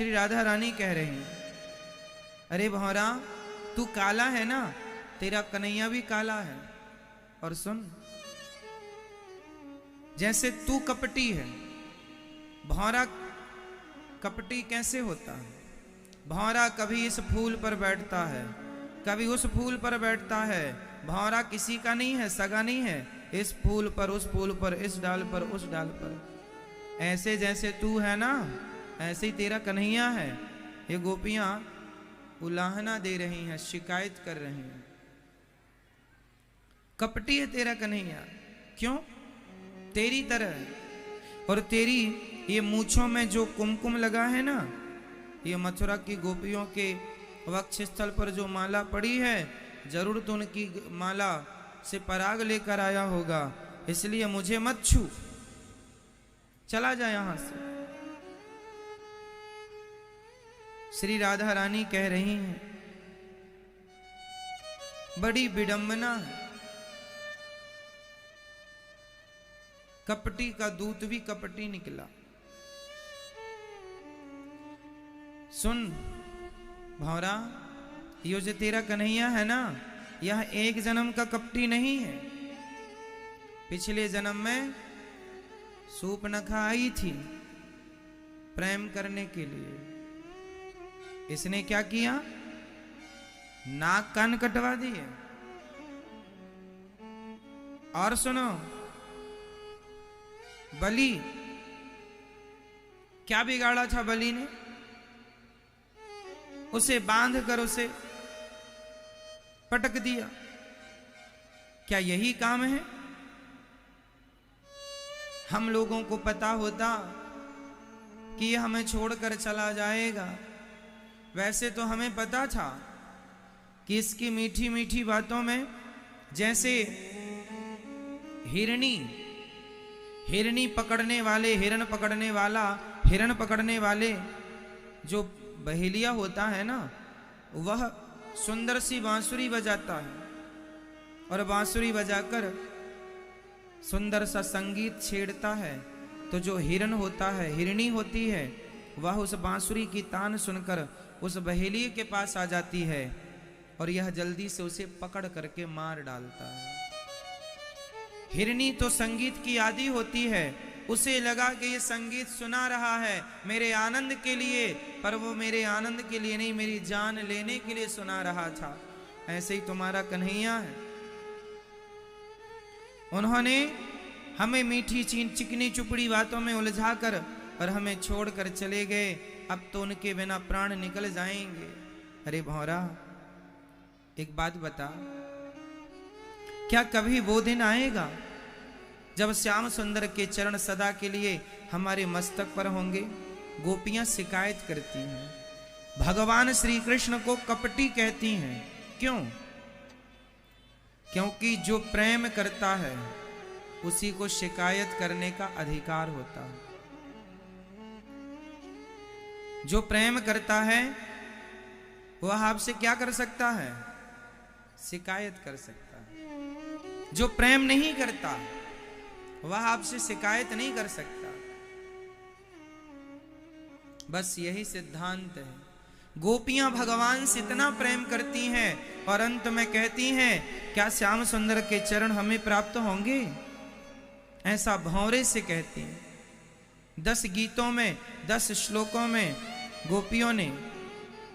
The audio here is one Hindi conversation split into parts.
श्री राधा रानी कह रही हैं, अरे भौरा तू काला है ना, तेरा कन्हैया भी काला है। और सुन, जैसे तू कपटी है, भौरा कपटी कैसे होता है? भौरा कभी इस फूल पर बैठता है, कभी उस फूल पर बैठता है। भौरा किसी का नहीं है, सगा नहीं है। इस फूल पर, उस फूल पर, इस डाल पर, उस डाल पर। ऐसे जैसे तू है ना, ऐसे ही तेरा कन्हैया है। ये गोपियां उलाहना दे रही हैं, शिकायत कर रही हैं, कपटी है तेरा कन्हैया। क्यों? तेरी तरह। और तेरी ये मूंछों में जो कुमकुम लगा है ना, ये मथुरा की गोपियों के वक्षस्थल पर जो माला पड़ी है, जरूर तो उनकी माला से पराग लेकर आया होगा, इसलिए मुझे मत छू, चला जा यहां से। श्री राधा रानी कह रही हैं, बड़ी विडंबना है, कपटी का दूत भी कपटी निकला। सुन भौरा, यो जो तेरा कन्हैया है ना, यह एक जन्म का कपटी नहीं है। पिछले जन्म में सूर्पनखा आई थी प्रेम करने के लिए। इसने क्या किया? नाक कान कटवा दिए। और सुनो, बलि, क्या बिगाड़ा था बलि ने? उसे बांध कर उसे पटक दिया। क्या यही काम है? हम लोगों को पता होता कि ये हमें छोड़कर चला जाएगा, वैसे तो हमें पता था कि इसकी मीठी मीठी बातों में, जैसे हिरणी पकड़ने वाले, हिरण पकड़ने वाले जो बहेलिया होता है ना, वह सुंदर सी बांसुरी बजाता है और बांसुरी बजाकर सुंदर सा संगीत छेड़ता है। तो जो हिरण होता है, हिरणी होती है, वह उस बांसुरी की तान सुनकर उस बहेलिए के पास आ जाती है और यह जल्दी से उसे पकड़ करके मार डालता है। हिरणी तो संगीत की आदी होती है, उसे लगा कि ये संगीत सुना रहा है मेरे आनंद के लिए, पर वो मेरे आनंद के लिए नहीं, मेरी जान लेने के लिए सुना रहा था। ऐसे ही तुम्हारा कन्हैया है। उन्होंने हमें मीठी चिकनी चुपड़ी बातों में उलझा कर और हमें छोड़कर चले गए। अब तो उनके बिना प्राण निकल जाएंगे। अरे भौरा, एक बात बता, क्या कभी वो दिन आएगा जब श्याम सुंदर के चरण सदा के लिए हमारे मस्तक पर होंगे? गोपियां शिकायत करती हैं, भगवान श्री कृष्ण को कपटी कहती हैं। क्यों? क्योंकि जो प्रेम करता है उसी को शिकायत करने का अधिकार होता है। जो प्रेम करता है वह आपसे क्या कर सकता है? शिकायत कर सकता है। जो प्रेम नहीं करता वह आपसे शिकायत नहीं कर सकता। बस यही सिद्धांत है। गोपियां भगवान से इतना प्रेम करती हैं और अंत में कहती हैं, क्या श्याम सुंदर के चरण हमें प्राप्त होंगे? ऐसा भौरे से कहती हैं। 10 गीतों में, 10 श्लोकों में गोपियों ने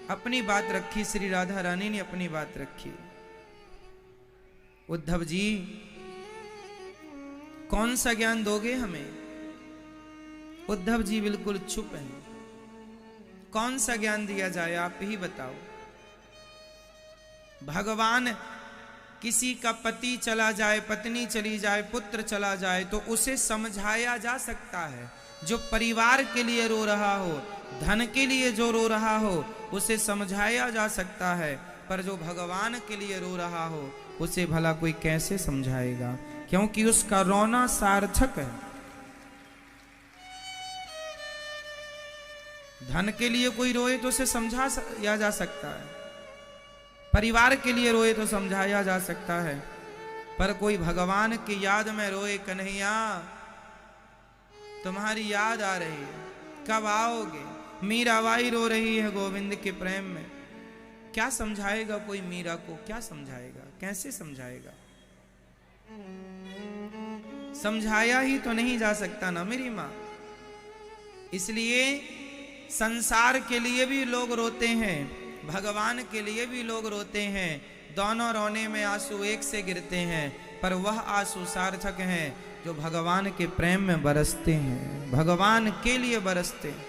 अपनी बात रखी, श्री राधा रानी ने अपनी बात रखी। उद्धव जी, कौन सा ज्ञान दोगे हमें? उद्धव जी बिल्कुल चुप हैं। कौन सा ज्ञान दिया जाए, आप ही बताओ। भगवान, किसी का पति चला जाए, पत्नी चली जाए, पुत्र चला जाए, तो उसे समझाया जा सकता है। जो परिवार के लिए रो रहा हो, धन के लिए जो रो रहा हो, उसे समझाया जा सकता है। पर जो भगवान के लिए रो रहा हो, उसे भला कोई कैसे समझाएगा? क्योंकि उसका रोना सार्थक है। धन के लिए कोई रोए तो उसे समझाया जा सकता है, परिवार के लिए रोए तो समझाया जा सकता है, पर कोई भगवान की याद में रोए, कन्हैया तुम्हारी याद आ रही है, कब आओगे? मीराबाई रो रही है गोविंद के प्रेम में। क्या समझाएगा कोई मीरा को, क्या समझाएगा, कैसे समझाएगा? समझाया ही तो नहीं जा सकता ना मेरी मां। इसलिए संसार के लिए भी लोग रोते हैं, भगवान के लिए भी लोग रोते हैं। दोनों रोने में आंसू एक से गिरते हैं, पर वह आंसू सार्थक हैं जो भगवान के प्रेम में बरसते हैं, भगवान के लिए बरसते हैं।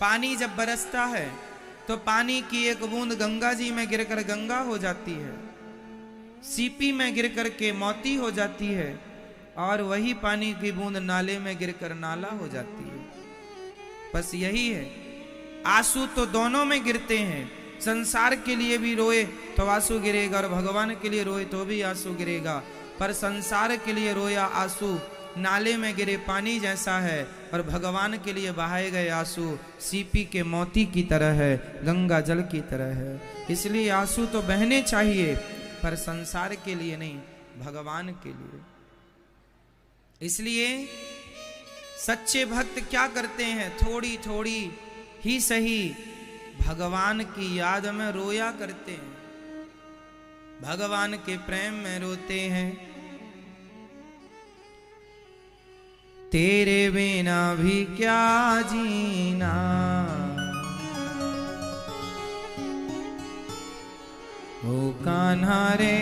पानी जब बरसता है तो पानी की एक बूंद गंगा जी में गिरकर गंगा हो जाती है, सीपी में गिरकर के मोती हो जाती है, और वही पानी की बूंद नाले में गिरकर नाला हो जाती है। बस यही है, आंसू तो दोनों में गिरते हैं। संसार के लिए भी रोए तो आंसू गिरेगा, और भगवान के लिए रोए तो भी आंसू गिरेगा। पर संसार के लिए रोया आंसू नाले में गिरे पानी जैसा है, और भगवान के लिए बहाए गए आंसू सीपी के मोती की तरह है, गंगा जल की तरह है। इसलिए आंसू तो बहने चाहिए, पर संसार के लिए नहीं, भगवान के लिए। इसलिए सच्चे भक्त क्या करते हैं, थोड़ी थोड़ी ही सही भगवान की याद में रोया करते हैं, भगवान के प्रेम में रोते हैं। तेरे बिना भी क्या जीना, ओ कान्हा रे,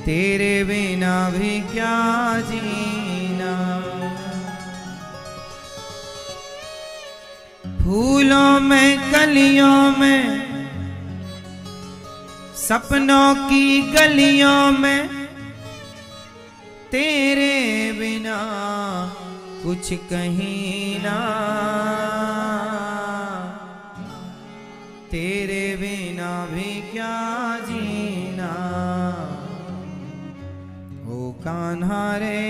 तेरे बिना भी क्या जीना। फूलों में कलियों में, सपनों की गलियों में, तेरे बिना कुछ कहीं ना, तेरे बिना भी क्या जीना, ओ कान्हा रे,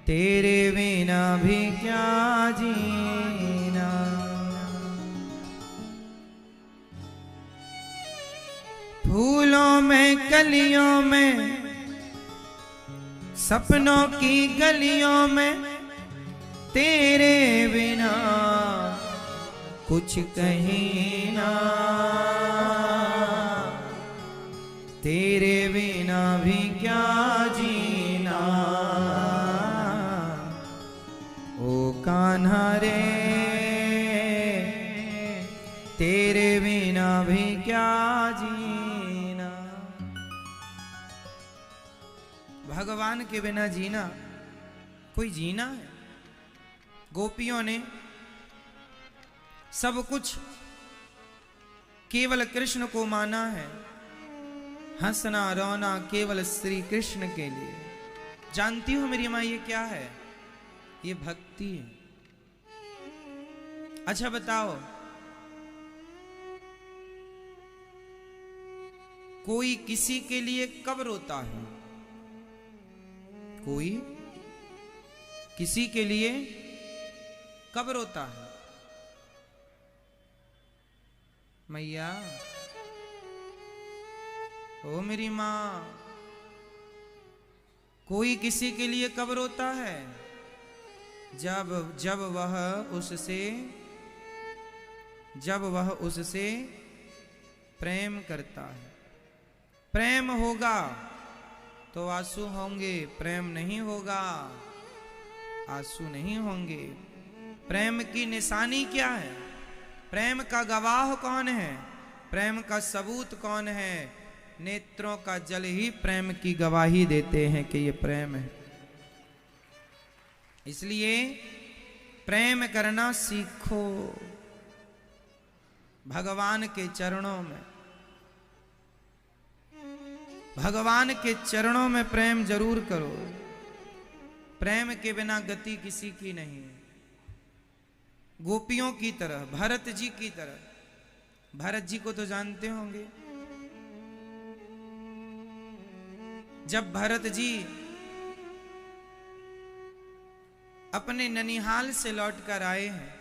तेरे बिना भी क्या जीना। फूलों में कलियों में, सपनों की गलियों में, तेरे बिना कुछ कहीं ना, तेरे बिना भी क्या जीना, ओ कान्हा रे, तेरे बिना भी क्या जीना। भगवान के बिना जीना कोई जीना है? गोपियों ने सब कुछ केवल कृष्ण को माना है, हंसना रोना केवल श्री कृष्ण के लिए। जानती हो मेरी माँ ये क्या है? ये भक्ति है। अच्छा बताओ, कोई किसी के लिए कब रोता है? कोई किसी के लिए कब रोता है? मैया, ओ मेरी मां, कोई किसी के लिए कब रोता है? जब वह उससे प्रेम करता है। प्रेम होगा तो आंसू होंगे, प्रेम नहीं होगा आंसू नहीं होंगे। प्रेम की निशानी क्या है? प्रेम का गवाह कौन है? प्रेम का सबूत कौन है? नेत्रों का जल ही प्रेम की गवाही देते हैं कि ये प्रेम है। इसलिए प्रेम करना सीखो भगवान के चरणों में। भगवान के चरणों में प्रेम जरूर करो। प्रेम के बिना गति किसी की नहीं है। गोपियों की तरह, भरत जी की तरह। भरत जी को तो जानते होंगे। जब भरत जी अपने ननिहाल से लौटकर आए हैं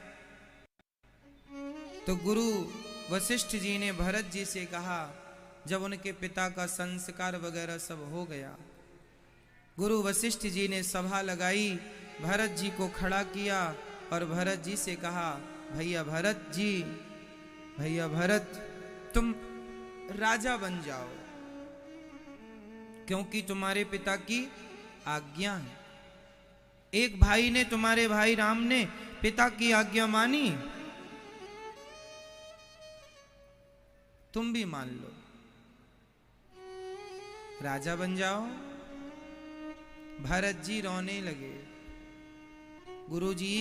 तो गुरु वशिष्ठ जी ने भरत जी से कहा, जब उनके पिता का संस्कार वगैरह सब हो गया, गुरु वशिष्ठ जी ने सभा लगाई, भरत जी को खड़ा किया और भरत जी से कहा, भैया भरत जी, भैया भरत, तुम राजा बन जाओ, क्योंकि तुम्हारे पिता की आज्ञा है। एक भाई ने, तुम्हारे भाई राम ने पिता की आज्ञा मानी, तुम भी मान लो, राजा बन जाओ। भरत जी रोने लगे, गुरुजी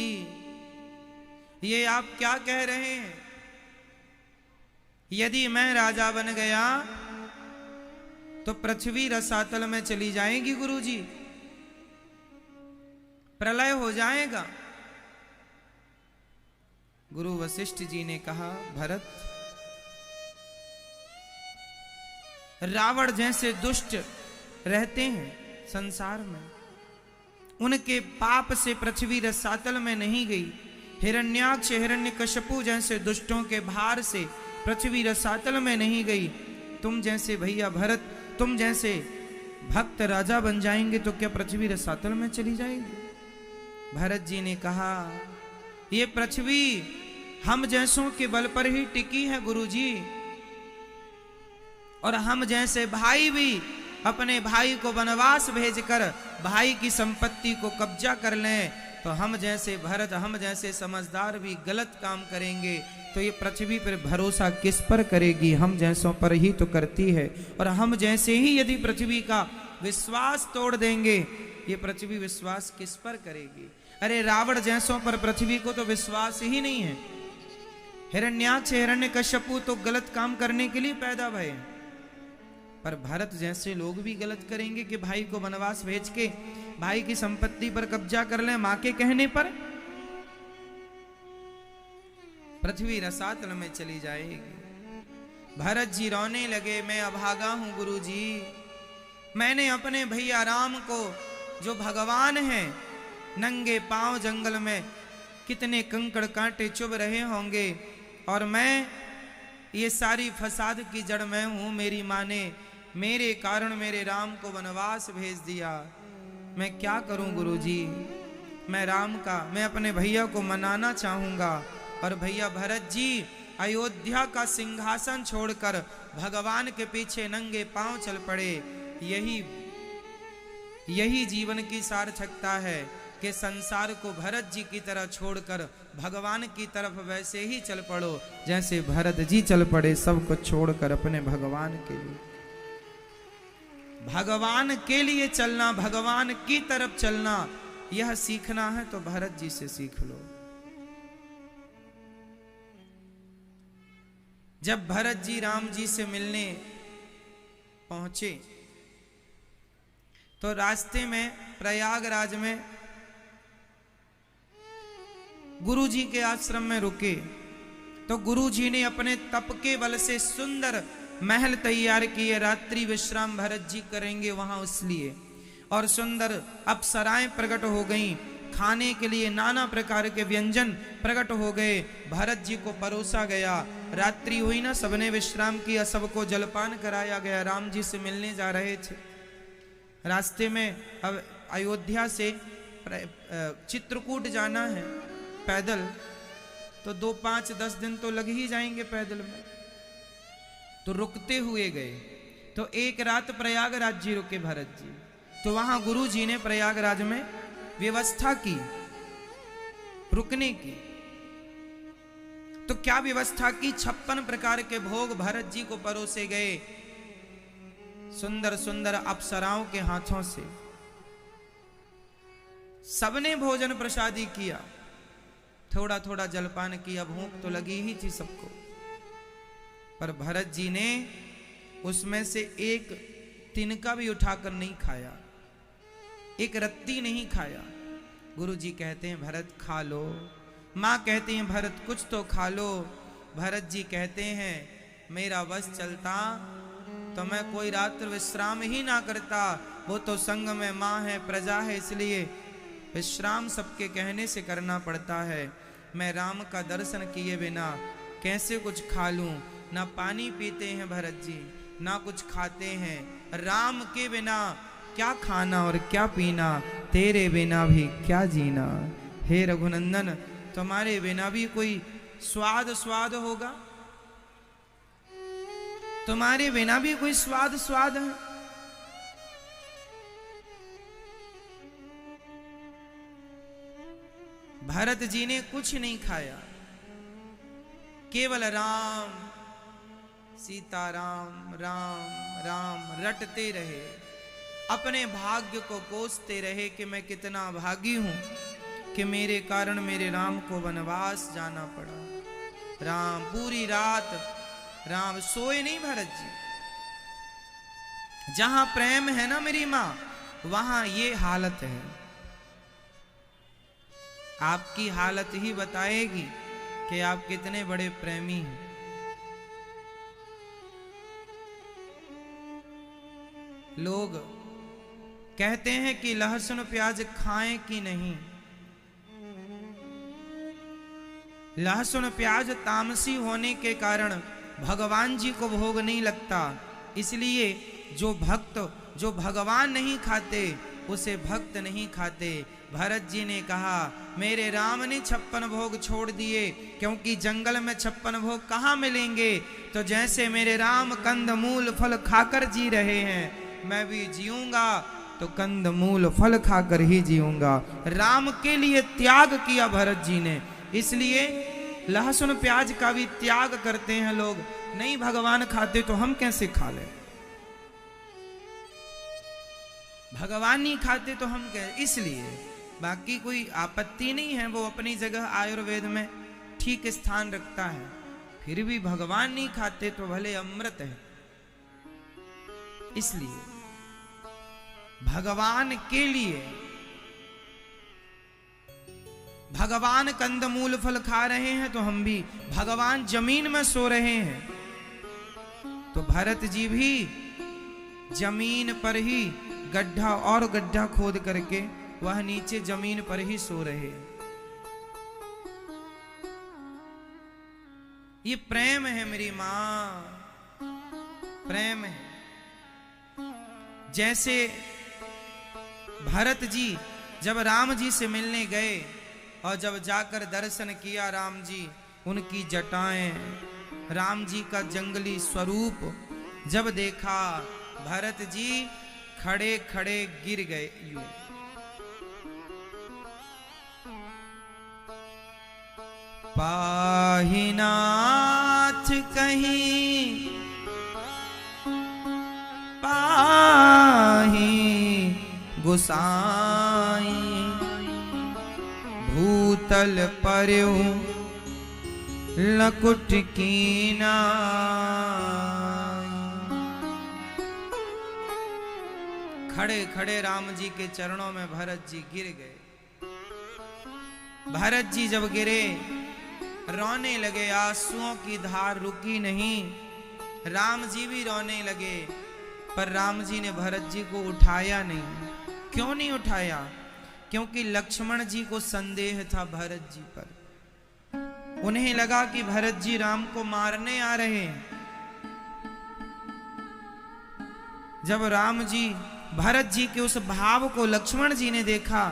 ये आप क्या कह रहे हैं? यदि मैं राजा बन गया तो पृथ्वी रसातल में चली जाएगी गुरुजी, प्रलय हो जाएगा। गुरु वशिष्ठ जी ने कहा, भरत, रावण जैसे दुष्ट रहते हैं संसार में, उनके पाप से पृथ्वी रसातल में नहीं गई। हिरण्याक्ष हिरण्यकश्यपु जैसे दुष्टों के भार से पृथ्वी रसातल में नहीं गई। तुम जैसे भैया भरत, तुम जैसे भक्त राजा बन जाएंगे तो क्या पृथ्वी रसातल में चली जाएगी? भरत जी ने कहा, ये पृथ्वी हम जैसों के बल पर ही टिकी है गुरुजी, और हम जैसे भाई भी अपने भाई को वनवास भेजकर भाई की संपत्ति को कब्जा कर लें, तो हम जैसे भरत, हम जैसे समझदार भी गलत काम करेंगे तो ये पृथ्वी पर भरोसा किस पर करेगी? हम जैसों पर ही तो करती है। और हम जैसे ही यदि पृथ्वी का विश्वास तोड़ देंगे, ये पृथ्वी विश्वास किस पर करेगी? अरे रावण जैसों पर पृथ्वी को तो विश्वास ही नहीं है। हिरण्याक्ष हिरण्यकश्यपु तो गलत काम करने के लिए पैदा भये, पर भरत जैसे लोग भी गलत करेंगे कि भाई को वनवास भेज के भाई की संपत्ति पर कब्जा कर लें मां के कहने पर, पृथ्वी रसातल में चली जाएगी। भरत जी रोने लगे, मैं अभागा हूं गुरुजी, मैंने अपने भैया राम को, जो भगवान हैं, नंगे पांव जंगल में कितने कंकड़ कांटे चुभ रहे होंगे, और मैं ये सारी फसाद की जड़ मैं हूं। मेरी मां ने मेरे कारण मेरे राम को वनवास भेज दिया, मैं क्या करूं गुरुजी? मैं अपने भैया को मनाना चाहूंगा। और भैया भरत जी अयोध्या का सिंहासन छोड़कर भगवान के पीछे नंगे पांव चल पड़े। यही जीवन की सार्थकता है कि संसार को भरत जी की तरह छोड़कर भगवान की तरफ वैसे ही चल पड़ो जैसे भरत जी चल पड़े, सब कुछ छोड़कर अपने भगवान के लिए। भगवान के लिए चलना, भगवान की तरफ चलना, यह सीखना है तो भरत जी से सीख लो। जब भरत जी राम जी से मिलने पहुंचे तो रास्ते में प्रयागराज में गुरु जी के आश्रम में रुके, तो गुरु जी ने अपने तप के बल से सुंदर महल तैयार किए। रात्रि विश्राम भरत जी करेंगे वहां इसलिए, और सुंदर अप्सराएं प्रकट हो गईं, खाने के लिए नाना प्रकार के व्यंजन प्रकट हो गए, भरत जी को परोसा गया। रात्रि हुई ना, सबने विश्राम किया, सबको जलपान कराया गया। राम जी से मिलने जा रहे थे, रास्ते में अब अयोध्या से चित्रकूट जाना है पैदल, तो 2, 5, 10 दिन तो लग ही जाएंगे पैदल में, तो रुकते हुए गए। तो एक रात प्रयागराज जी रुके भरत जी, तो वहां गुरु जी ने प्रयागराज में व्यवस्था की रुकने की। तो क्या व्यवस्था की? 56 प्रकार के भोग भरत जी को परोसे गए, सुंदर सुंदर अप्सराओं के हाथों से। सबने भोजन प्रसादी किया, थोड़ा थोड़ा जलपान किया, भूख तो लगी ही थी सबको, पर भरत जी ने उसमें से एक तिनका भी उठाकर नहीं खाया, एक रत्ती नहीं खाया। गुरु जी कहते हैं भरत खा लो, माँ कहती हैं भरत कुछ तो खा लो। भरत जी कहते हैं मेरा बस चलता तो मैं कोई रात्र विश्राम ही ना करता, वो तो संग में माँ है, प्रजा है, इसलिए विश्राम सबके कहने से करना पड़ता है। मैं राम का दर्शन किए बिना कैसे कुछ खा लूं? ना पानी पीते हैं भरत जी, ना कुछ खाते हैं। राम के बिना क्या खाना और क्या पीना, तेरे बिना भी क्या जीना। हे रघुनंदन, तुम्हारे बिना भी कोई स्वाद होगा? तुम्हारे बिना भी कोई स्वाद है? भरत जी ने कुछ नहीं खाया, केवल राम सीताराम राम राम रटते रहे, अपने भाग्य को कोसते रहे कि मैं कितना भागी हूं कि मेरे कारण मेरे राम को वनवास जाना पड़ा। राम पूरी रात राम सोए नहीं। भरत जी, जहां प्रेम है ना मेरी मां, वहां ये हालत है। आपकी हालत ही बताएगी कि आप कितने बड़े प्रेमी हैं। लोग कहते हैं कि लहसुन प्याज खाएं कि नहीं। लहसुन प्याज तामसी होने के कारण भगवान जी को भोग नहीं लगता, इसलिए जो भक्त जो भगवान नहीं खाते उसे भक्त नहीं खाते। भरत जी ने कहा मेरे राम ने 56 भोग छोड़ दिए, क्योंकि जंगल में 56 भोग कहाँ मिलेंगे। तो जैसे मेरे राम कंद मूल फल खाकर जी रहे हैं, मैं भी जीऊंगा तो कंद मूल फल खाकर ही जीऊंगा। राम के लिए त्याग किया भरत जी ने, इसलिए लहसुन प्याज का भी त्याग करते हैं लोग। नहीं भगवान खाते तो हम कैसे खा लें, भगवान नहीं खाते तो हम कैसे। इसलिए बाकी कोई आपत्ति नहीं है, वो अपनी जगह आयुर्वेद में ठीक स्थान रखता है। फिर भी भगवान नहीं खाते तो भले अमृत है। इसलिए भगवान के लिए, भगवान कंदमूल फल खा रहे हैं तो हम भी, भगवान जमीन में सो रहे हैं तो भरत जी भी जमीन पर ही गड्ढा और गड्ढा खोद करके वह नीचे जमीन पर ही सो रहे। ये प्रेम है मेरी मां, प्रेम है। जैसे भरत जी जब राम जी से मिलने गए और जब जाकर दर्शन किया राम जी, उनकी जटाएं, राम जी का जंगली स्वरूप जब देखा, भरत जी खड़े खड़े गिर गए। यूं पाहि नाथ कहीं पाहि गोसाई, भूतल पर्यो लकुट कीना। खड़े खड़े राम जी के चरणों में भरत जी गिर गए। भरत जी जब गिरे रोने लगे, आंसुओं की धार रुकी नहीं। राम जी भी रोने लगे, पर राम जी ने भरत जी को उठाया नहीं। क्यों नहीं उठाया? क्योंकि लक्ष्मण जी को संदेह था भरत जी पर। उन्हें लगा कि भरत जी राम को मारने आ रहे हैं। जब राम जी भरत जी के उस भाव को लक्ष्मण जी ने देखा,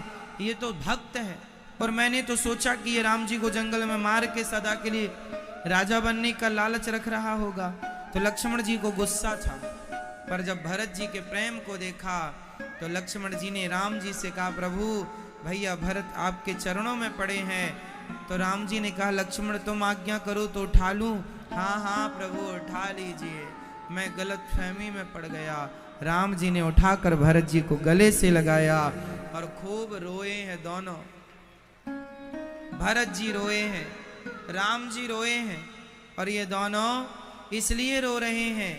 ये तो भक्त है, और मैंने तो सोचा कि ये राम जी को जंगल में मार के सदा के लिए राजा बनने का लालच रख रहा होगा, तो लक्ष्मण जी को गुस्सा था। पर जब भरत जी के प्रेम को देखा तो लक्ष्मण जी ने राम जी से कहा, प्रभु भैया भरत आपके चरणों में पड़े हैं। तो राम जी ने कहा, लक्ष्मण तुम आज्ञा करो तो उठा लूं। हाँ हाँ प्रभु उठा लीजिए, मैं गलत फहमी में पड़ गया। राम जी ने उठाकर भरत जी को गले से लगाया और खूब रोए हैं दोनों। भरत जी रोए हैं, राम जी रोए हैं, और ये दोनों इसलिए रो रहे हैं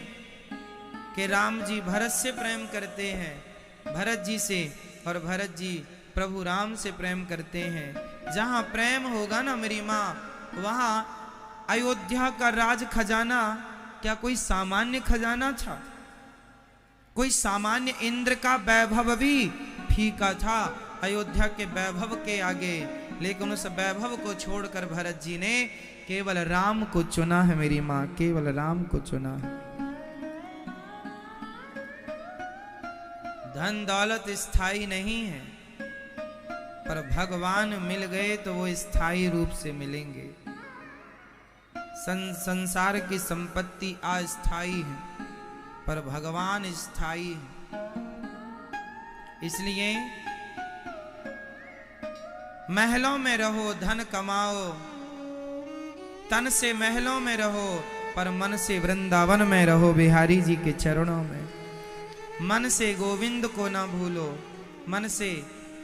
कि राम जी भरत से प्रेम करते हैं, भरत जी से, और भरत जी प्रभु राम से प्रेम करते हैं। जहां प्रेम होगा ना मेरी मां, वहां अयोध्या का राज खजाना क्या कोई सामान्य खजाना था? कोई सामान्य इंद्र का वैभव भी फीका था अयोध्या के वैभव के आगे। लेकिन उस वैभव को छोड़कर भरत जी ने केवल राम को चुना है मेरी मां, केवल राम को चुना है। धन दौलत स्थायी नहीं है, पर भगवान मिल गए तो वो स्थायी रूप से मिलेंगे। संसार की संपत्ति अस्थायी है, पर भगवान स्थायी है। इसलिए महलों में रहो, धन कमाओ, तन से महलों में रहो, पर मन से वृंदावन में रहो, बिहारी जी के चरणों में। मन से गोविंद को ना भूलो, मन से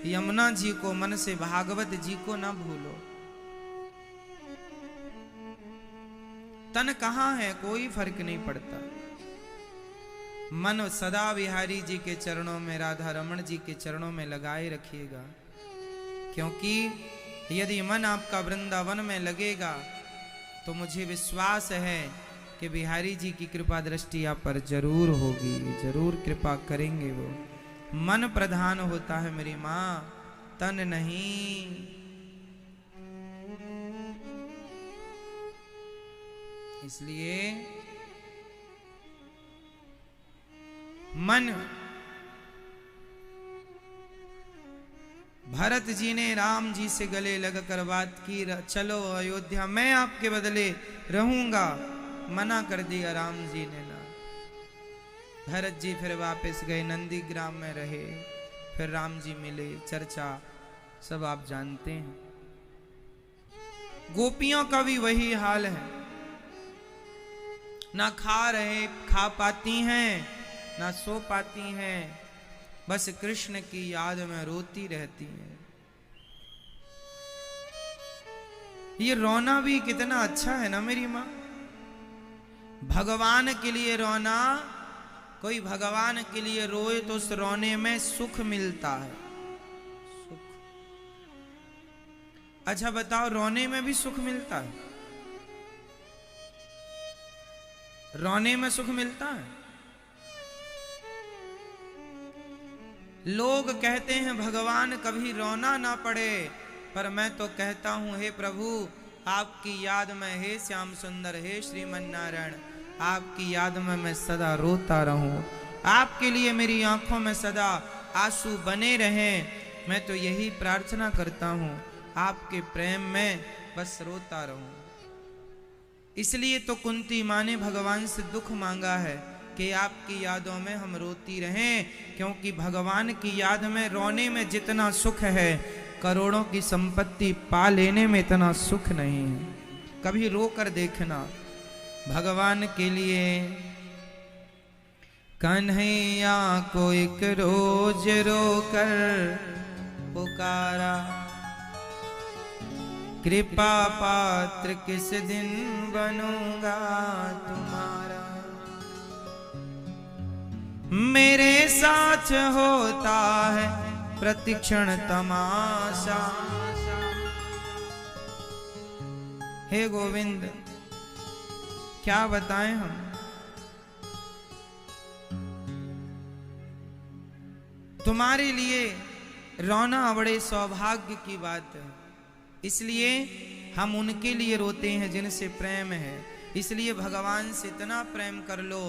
यमुना जी को, मन से भागवत जी को ना भूलो। तन कहाँ है कोई फर्क नहीं पड़ता, मन सदा बिहारी जी के चरणों में, राधा रमण जी के चरणों में लगाए रखिएगा। क्योंकि यदि मन आपका वृंदावन में लगेगा तो मुझे विश्वास है कि बिहारी जी की कृपा दृष्टि आप पर जरूर होगी, जरूर कृपा करेंगे। वो मन प्रधान होता है मेरी माँ, तन नहीं। इसलिए मन, भरत जी ने राम जी से गले लगकर बात की, चलो अयोध्या, मैं आपके बदले रहूंगा। मना कर दिया राम जी ने ना। भरत जी फिर वापस गए, नंदीग्राम में रहे, फिर राम जी मिले, चर्चा सब आप जानते हैं। गोपियों का भी वही हाल है, ना खा पाती हैं, ना सो पाती हैं, बस कृष्ण की याद में रोती रहती हैं। ये रोना भी कितना अच्छा है ना मेरी माँ। भगवान के लिए रोना, कोई भगवान के लिए रोए तो उस रोने में सुख मिलता है, सुख। अच्छा बताओ, रोने में भी सुख मिलता है? रोने में सुख मिलता है? लोग कहते हैं भगवान कभी रोना ना पड़े, पर मैं तो कहता हूं हे प्रभु, आपकी याद में, हे श्याम सुंदर, हे श्रीमन नारायण, आपकी याद में मैं सदा रोता रहूं। आपके लिए मेरी आंखों में सदा आंसू बने रहें, मैं तो यही प्रार्थना करता हूं। आपके प्रेम में बस रोता रहूं। इसलिए तो कुंती माँ ने भगवान से दुख मांगा है कि आपकी यादों में हम रोती रहें, क्योंकि भगवान की याद में रोने में जितना सुख है, करोड़ों की संपत्ति पा लेने में इतना सुख नहीं है। कभी रो कर देखना भगवान के लिए। कन्हैया को एक रोज रो कर पुकारा, कृपा पात्र किस दिन बनूंगा तुम्हारा। मेरे साथ होता है प्रतिक्षण तमाशा। हे गोविंद, क्या बताएं हम। तुम्हारे लिए रोना बड़े सौभाग्य की बात है। इसलिए हम उनके लिए रोते हैं जिनसे प्रेम है। इसलिए भगवान से इतना प्रेम कर लो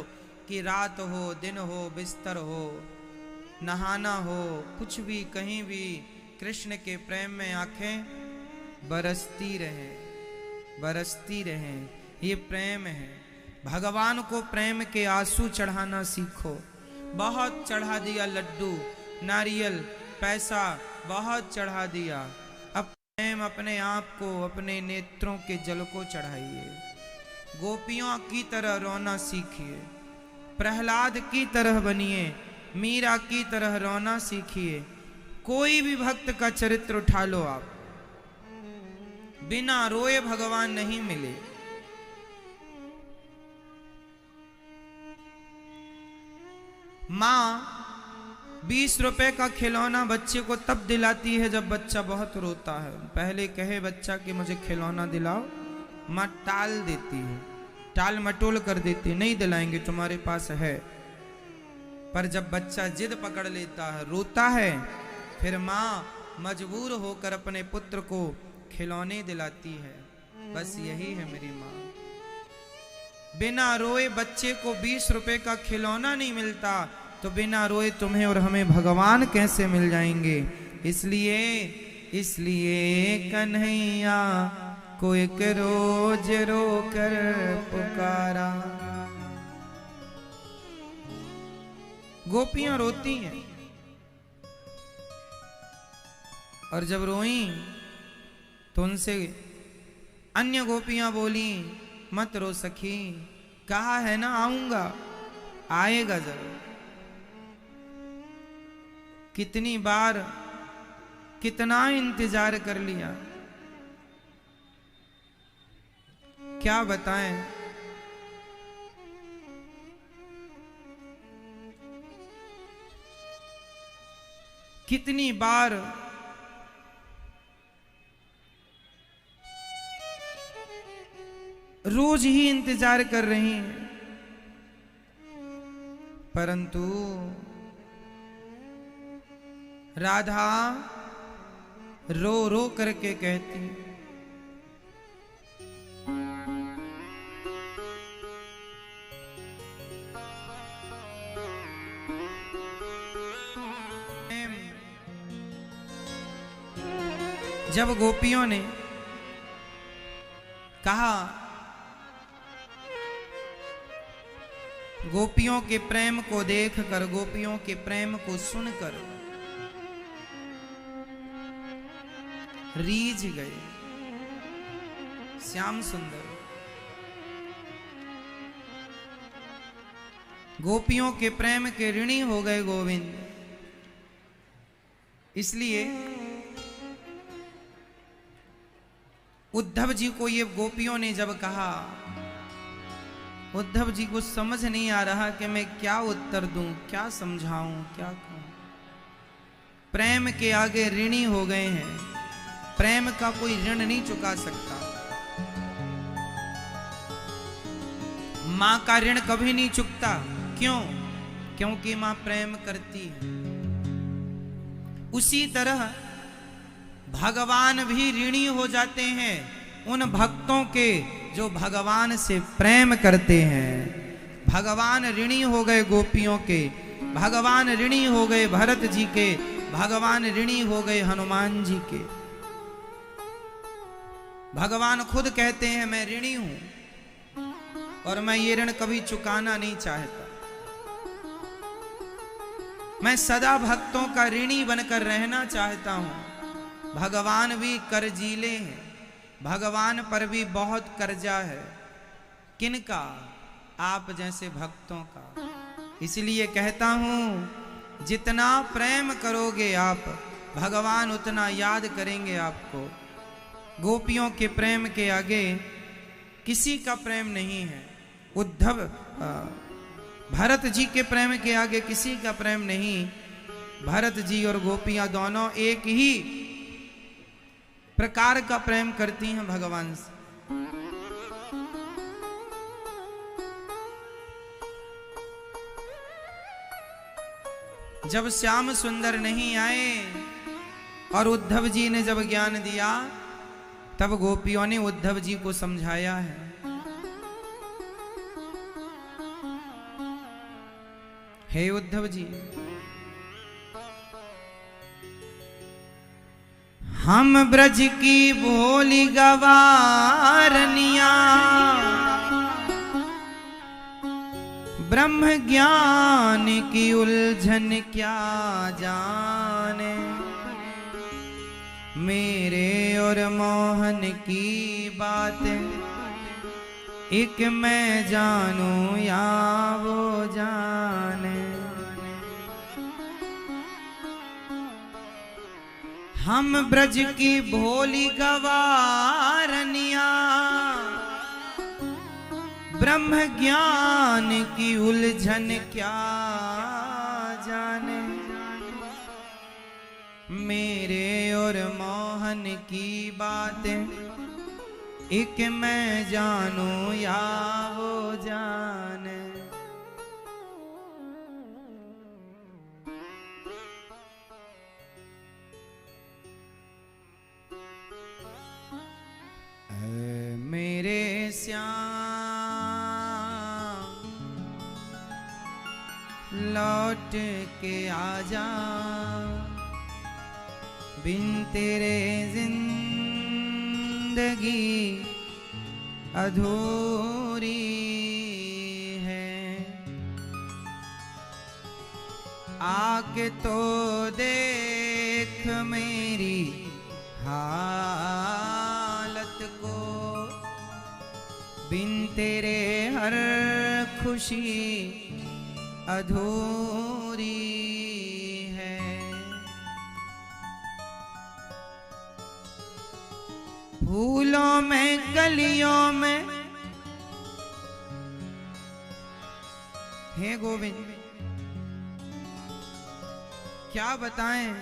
कि रात हो, दिन हो, बिस्तर हो, नहाना हो, कुछ भी, कहीं भी कृष्ण के प्रेम में आंखें बरसती रहें, बरसती रहें। ये प्रेम है। भगवान को प्रेम के आंसू चढ़ाना सीखो। बहुत चढ़ा दिया, लड्डू, नारियल, पैसा बहुत चढ़ा दिया। अब प्रेम अपने आप को, अपने नेत्रों के जल को चढ़ाइए। गोपियों की तरह रोना सीखिए, प्रहलाद की तरह बनिए, मीरा की तरह रोना सीखिए। कोई भी भक्त का चरित्र उठा लो आप, बिना रोए भगवान नहीं मिले। मां 20 रुपए का खिलौना बच्चे को तब दिलाती है जब बच्चा बहुत रोता है। पहले कहे बच्चा कि मुझे खिलौना दिलाओ, मां टाल देती है, टाल मटोल कर देती, नहीं दिलाएंगे, तुम्हारे पास है। पर जब बच्चा जिद पकड़ लेता है, रोता है, फिर मां मजबूर होकर अपने पुत्र को खिलौने दिलाती है। बस यही है मेरी मां। बिना रोए बच्चे को 20 रुपए का खिलौना नहीं मिलता, तो बिना रोए तुम्हें और हमें भगवान कैसे मिल जाएंगे। इसलिए कन्हैया को एक रोज रो कर पुकारा। गोपियां रोती हैं और जब रोई तो उनसे अन्य गोपियां बोली, मत रो सखी, कहा है ना आऊंगा, आएगा जरूर। कितनी बार कितना इंतजार कर लिया, क्या बताएं। कितनी बार रोज ही इंतजार कर रही हैं, परंतु राधा रो रो करके कहती, जब गोपियों ने कहा, गोपियों के प्रेम को देखकर, गोपियों के प्रेम को सुनकर रीझ गए श्याम सुंदर। गोपियों के प्रेम के ऋणी हो गए गोविंद। इसलिए उद्धव जी को ये गोपियों ने जब कहा, उद्धव जी को समझ नहीं आ रहा कि मैं क्या उत्तर दूं, क्या समझाऊं, क्या कहूं। प्रेम के आगे ऋणी हो गए हैं, प्रेम का कोई ऋण नहीं चुका सकता। मां का ऋण कभी नहीं चुकता। क्यों? क्योंकि मां प्रेम करती है। उसी तरह भगवान भी ऋणी हो जाते हैं उन भक्तों के जो भगवान से प्रेम करते हैं। भगवान ऋणी हो गए गोपियों के, भगवान ऋणी हो गए भरत जी के, भगवान ऋणी हो गए हनुमान जी के। भगवान खुद कहते हैं मैं ऋणी हूं और मैं ये ऋण कभी चुकाना नहीं चाहता। मैं सदा भक्तों का ऋणी बनकर रहना चाहता हूं। भगवान भी कर्जीले हैं, भगवान पर भी बहुत कर्जा है। किनका? आप जैसे भक्तों का। इसलिए कहता हूं जितना प्रेम करोगे आप, भगवान उतना याद करेंगे आपको। गोपियों के प्रेम के आगे किसी का प्रेम नहीं है। उद्धव भरत जी के प्रेम के आगे किसी का प्रेम नहीं। भरत जी और गोपियां दोनों एक ही प्रकार का प्रेम करती हैं भगवान से। जब श्याम सुंदर नहीं आए और उद्धव जी ने जब ज्ञान दिया, तब गोपियों ने उद्धव जी को समझाया है। हे उद्धव जी, हम ब्रज की भोली गवारनिया, ब्रह्म ज्ञान की उलझन क्या जाने। मेरे और मोहन की बात एक मैं जानूं या वो जाने। हम ब्रज की भोली गवारनिया, ब्रह्म ज्ञान की उलझन क्या जाने। मेरे और मोहन की बात एक मैं जानूं या वो जाने। मेरे श्याम लौट के आजा, बिन तेरे जिंदगी अधूरी है। आके तो देख मेरी हालत को, बिन तेरे हर खुशी अधूरी है। फूलों में गलियों में, हे गोविंद क्या बताएं,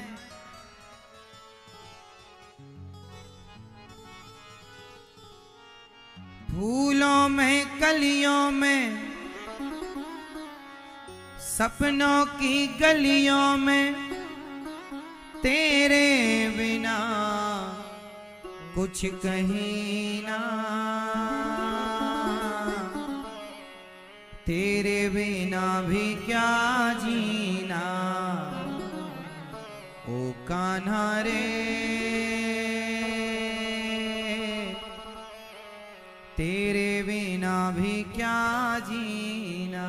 फूलों में कलियों में, सपनों की गलियों में, तेरे बिना कुछ कहीं ना, तेरे बिना भी क्या जीना, ओ कान्हा रे, तेरे बिना भी क्या जीना।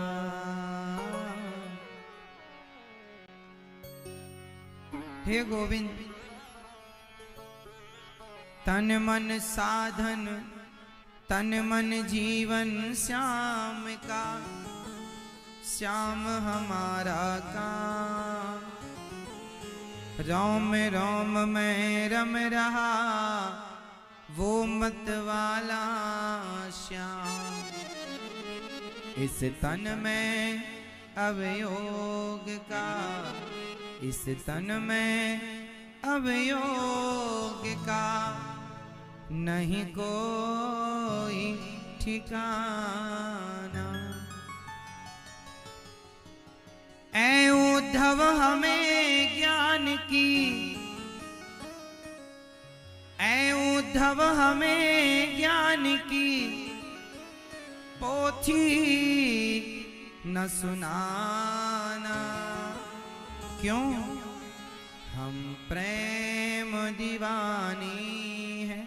हे गोविंद, तन मन साधन, तन मन जीवन श्याम का, श्याम हमारा काम। रोम रोम में रम रहा वो मत वाला श्याम, इस तन में अवयोग का, इस तन में अवयोग का नहीं कोई ठिकाना। ऐ उद्धव हमें ज्ञान की, ऐ उद्धव हमें ज्ञान की पोथी न सुनाना। क्यों? हम प्रेम दीवानी है,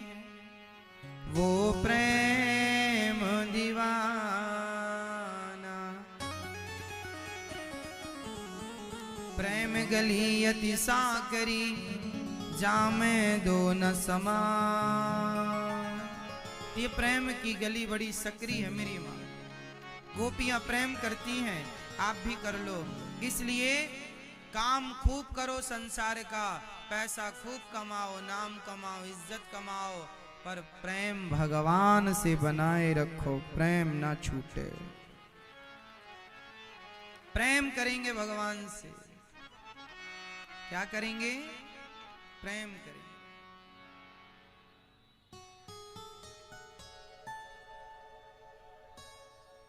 वो प्रेम दीवाना। प्रेम गली अति साकरी, जामे दो न समान। ये प्रेम की गली बड़ी सकरी है मेरी माँ, गोपियां प्रेम करती हैं, आप भी कर लो। इसलिए काम खूब करो संसार का, पैसा खूब कमाओ, नाम कमाओ, इज्जत कमाओ, पर प्रेम भगवान से बनाए रखो, प्रेम ना छूटे। प्रेम करेंगे भगवान से, क्या करेंगे? प्रेम करेंगे।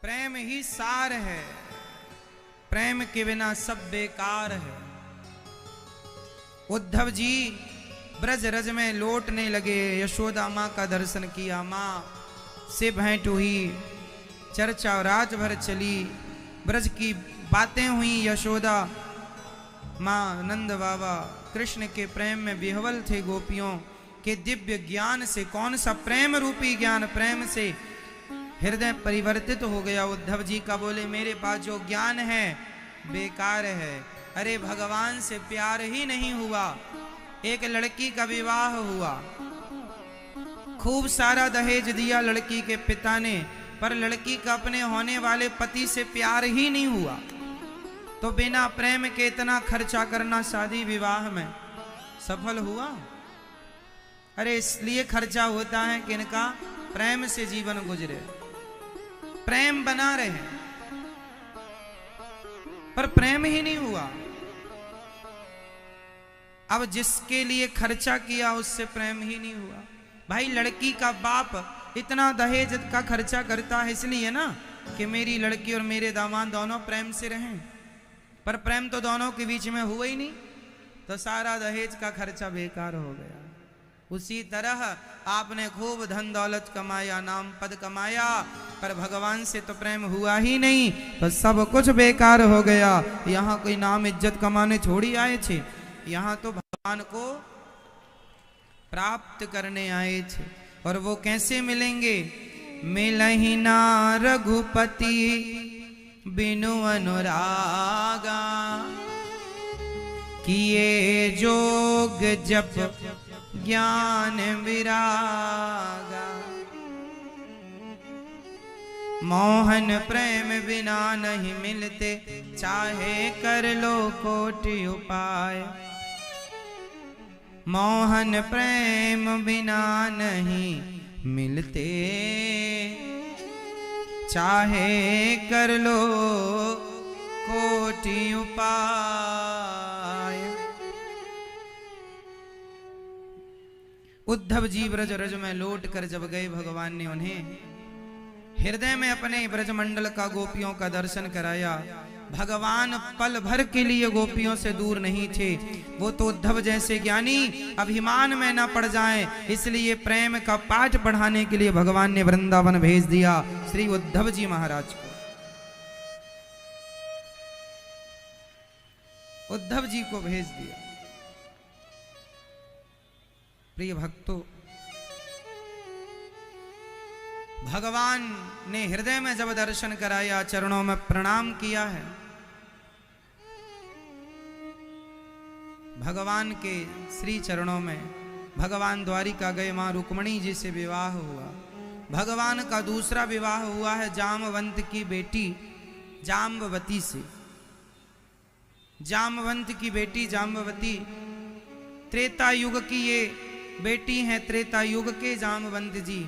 प्रेम ही सार है, प्रेम के बिना सब बेकार है। उद्धव जी ब्रज रज में लौटने लगे, यशोदा माँ का दर्शन किया, माँ से भेंट हुई, चर्चा रात भर चली, ब्रज की बातें हुई। यशोदा माँ, नंद बाबा कृष्ण के प्रेम में विह्वल थे। गोपियों के दिव्य ज्ञान से, कौन सा प्रेम रूपी ज्ञान, प्रेम से हृदय परिवर्तित हो गया। उद्धव जी का बोले मेरे पास जो ज्ञान है बेकार है। अरे भगवान से प्यार ही नहीं हुआ। एक लड़की का विवाह हुआ, खूब सारा दहेज दिया लड़की के पिता ने, पर लड़की का अपने होने वाले पति से प्यार ही नहीं हुआ। तो बिना प्रेम के इतना खर्चा करना शादी विवाह में सफल हुआ? अरे इसलिए खर्चा होता है कि इनका प्रेम से जीवन गुजरे, प्रेम बना रहे, पर प्रेम ही नहीं हुआ। अब जिसके लिए खर्चा किया उससे प्रेम ही नहीं हुआ। भाई लड़की का बाप इतना दहेज का खर्चा करता है इसलिए ना कि मेरी लड़की और मेरे दामाद दोनों प्रेम से रहें, पर प्रेम तो दोनों के बीच में हुआ ही नहीं, तो सारा दहेज का खर्चा बेकार हो गया। उसी तरह आपने खूब धन दौलत कमाया, नाम पद कमाया, पर भगवान से तो प्रेम हुआ ही नहीं, तो सब कुछ बेकार हो गया। यहाँ कोई नाम इज्जत कमाने थोड़ी आए थे, यहाँ तो भगवान को प्राप्त करने आए थे। और वो कैसे मिलेंगे? मिलहि ना रघुपति बिनु अनुरागा, किए जोग जप ज्ञान विरागा। मोहन प्रेम बिना नहीं मिलते, चाहे कर लो कोटि उपाय। मोहन प्रेम बिना नहीं मिलते, चाहे कर लो कोटि उपाय। उद्धव जी ब्रज रज में लौट कर जब गए, भगवान ने उन्हें हृदय में अपने ब्रजमंडल का गोपियों का दर्शन कराया। भगवान पल भर के लिए गोपियों से दूर नहीं थे। वो तो उद्धव जैसे ज्ञानी अभिमान में न पड़ जाएं, इसलिए प्रेम का पाठ पढ़ाने के लिए भगवान ने वृंदावन भेज दिया श्री उद्धव जी महाराज को। उद्धव जी को भेज दिया। प्रिय भक्तों, भगवान ने हृदय में जब दर्शन कराया, चरणों में प्रणाम किया है। भगवान के श्री चरणों में भगवान द्वारिका गए, मां रुक्मणी जी से विवाह हुआ। भगवान का दूसरा विवाह हुआ है जामवंत की बेटी जाम्बवती से। जामवंत की बेटी जाम्बवती त्रेता युग की ये बेटी हैं, त्रेता युग के जामवंत जी।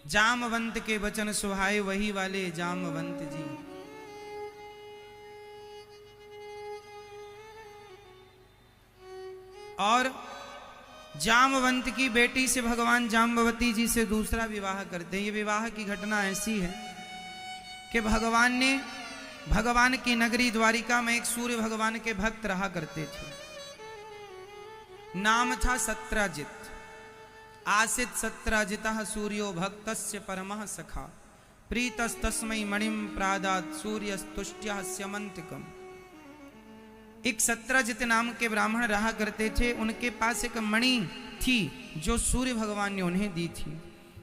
जामवंत के वचन सुहाए वही वाले जामवंत जी। और जामवंत की बेटी से भगवान जाम्बवती जी से दूसरा विवाह करते हैं। ये विवाह की घटना ऐसी है कि भगवान की नगरी द्वारिका में एक सूर्य भगवान के भक्त रहा करते थे। नाम था सत्राजित। आसित सत्राजितः सूर्यो भक्तस्य परमः सखा, प्रीतस्तस्मै मणिं प्रादात् सूर्यस्तुष्ट्यः स्यमन्तिकम्। एक सत्राजित नाम के ब्राह्मण रहा करते थे। उनके पास एक मणि थी जो सूर्य भगवान ने उन्हें दी थी।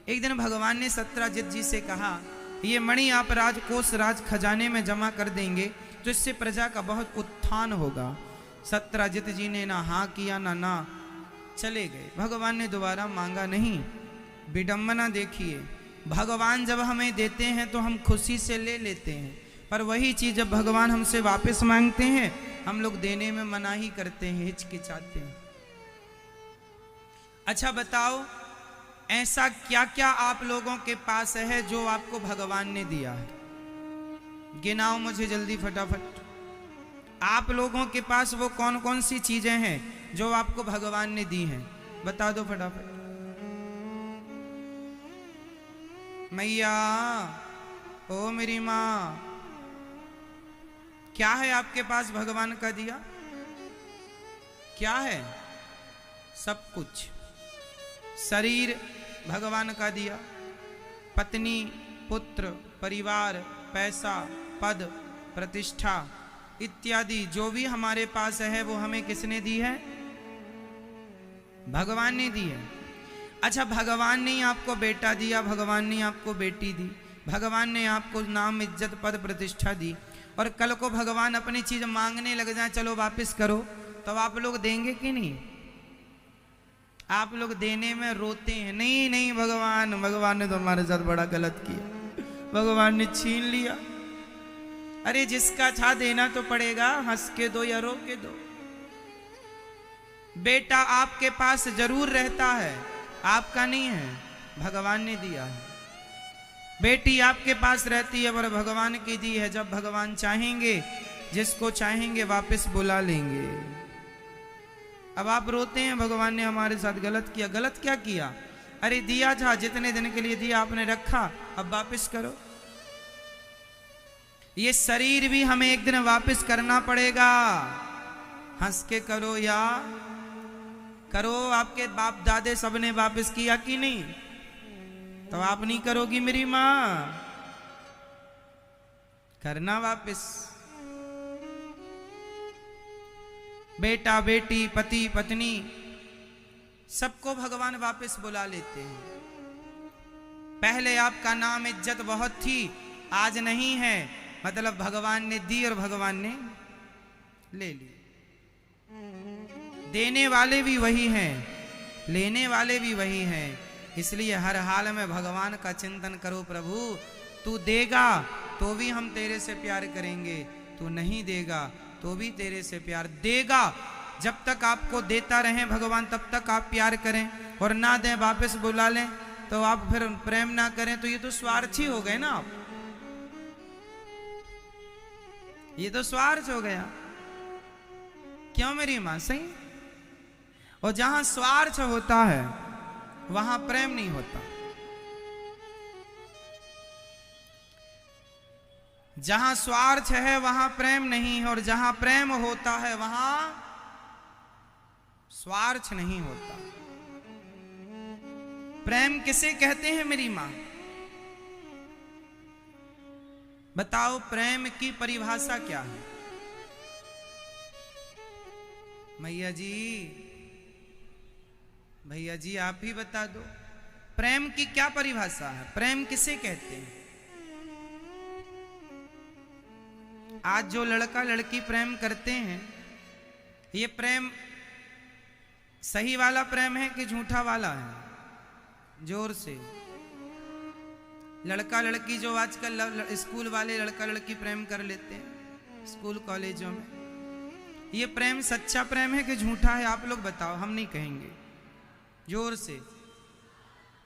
एक दिन भगवान ने सत्राजित जी से कहा, ये मणि आप राजकोष राज खजाने में जमा कर देंगे तो इससे प्रजा का बहुत उत्थान होगा। सत्राजित जी ने ना हाँ किया ना चले गए। भगवान ने दोबारा मांगा नहीं। विडंबना देखिए, भगवान जब हमें देते हैं तो हम खुशी से ले लेते हैं, पर वही चीज जब भगवान हमसे वापस मांगते हैं हम लोग देने में मनाही करते हैं, हिचकिचाते हैं। अच्छा बताओ, ऐसा क्या क्या आप लोगों के पास है जो आपको भगवान ने दिया है? गिनाओ मुझे जल्दी फटाफट। आप लोगों के पास वो कौन कौन सी चीजें हैं जो आपको भगवान ने दी हैं? बता दो फटाफट। मैया, ओ मेरी माँ, क्या है आपके पास भगवान का दिया? क्या है? सब कुछ। शरीर भगवान का दिया, पत्नी, पुत्र, परिवार, पैसा, पद, प्रतिष्ठा इत्यादि जो भी हमारे पास है वो हमें किसने दी है? भगवान ने दी है। अच्छा, भगवान ने आपको बेटा दिया, भगवान ने आपको बेटी दी, भगवान ने आपको नाम, इज्जत, पद, प्रतिष्ठा दी, और कल को भगवान अपनी चीज मांगने लग जाए, चलो वापस करो, तो आप लोग देंगे कि नहीं? आप लोग देने में रोते हैं, नहीं नहीं भगवान ने तो हमारे साथ बड़ा गलत किया, भगवान ने छीन लिया। अरे जिसका था देना तो पड़ेगा, हंस के दो या रो के दो। बेटा आपके पास जरूर रहता है, आपका नहीं है, भगवान ने दिया है। बेटी आपके पास रहती है पर भगवान की दी है। जब भगवान चाहेंगे, जिसको चाहेंगे वापस बुला लेंगे। अब आप रोते हैं भगवान ने हमारे साथ गलत किया। गलत क्या किया? अरे दिया था, जितने दिन के लिए दिया आपने रखा, अब वापस करो। ये शरीर भी हमें एक दिन वापस करना पड़ेगा। हंस के करो या करो, आपके बाप दादे सबने वापस किया कि नहीं? तो आप नहीं करोगी मेरी माँ? करना वापस। बेटा बेटी, पति पत्नी, सबको भगवान वापस बुला लेते हैं। पहले आपका नाम इज्जत बहुत थी, आज नहीं है, मतलब भगवान ने दी और भगवान ने ले ली। देने वाले भी वही हैं, लेने वाले भी वही हैं। इसलिए हर हाल में भगवान का चिंतन करो। प्रभु तू देगा तो भी हम तेरे से प्यार करेंगे, तू नहीं देगा तो भी तेरे से प्यार देगा। जब तक आपको देता रहे भगवान तब तक आप प्यार करें, और ना दें वापस बुला लें तो आप फिर प्रेम ना करें, तो ये तो स्वार्थी हो गए ना आप, ये तो स्वार्थ हो गया। क्यों मेरी मां? सही। और जहां स्वार्थ होता है वहां प्रेम नहीं होता। जहां स्वार्थ है वहां प्रेम नहीं है, और जहां प्रेम होता है वहां स्वार्थ नहीं होता। प्रेम किसे कहते हैं मेरी मां? बताओ, प्रेम की परिभाषा क्या है? मैया जी, भैया जी, आप ही बता दो, प्रेम की क्या परिभाषा है? प्रेम किसे कहते हैं? आज जो लड़का लड़की प्रेम करते हैं, ये प्रेम सही वाला प्रेम है कि झूठा वाला है? जोर से। लड़का लड़की जो आजकल स्कूल वाले लड़का लड़की प्रेम कर लेते हैं स्कूल कॉलेजों में, ये प्रेम सच्चा प्रेम है कि झूठा है? आप लोग बताओ, हम नहीं कहेंगे। जोर से।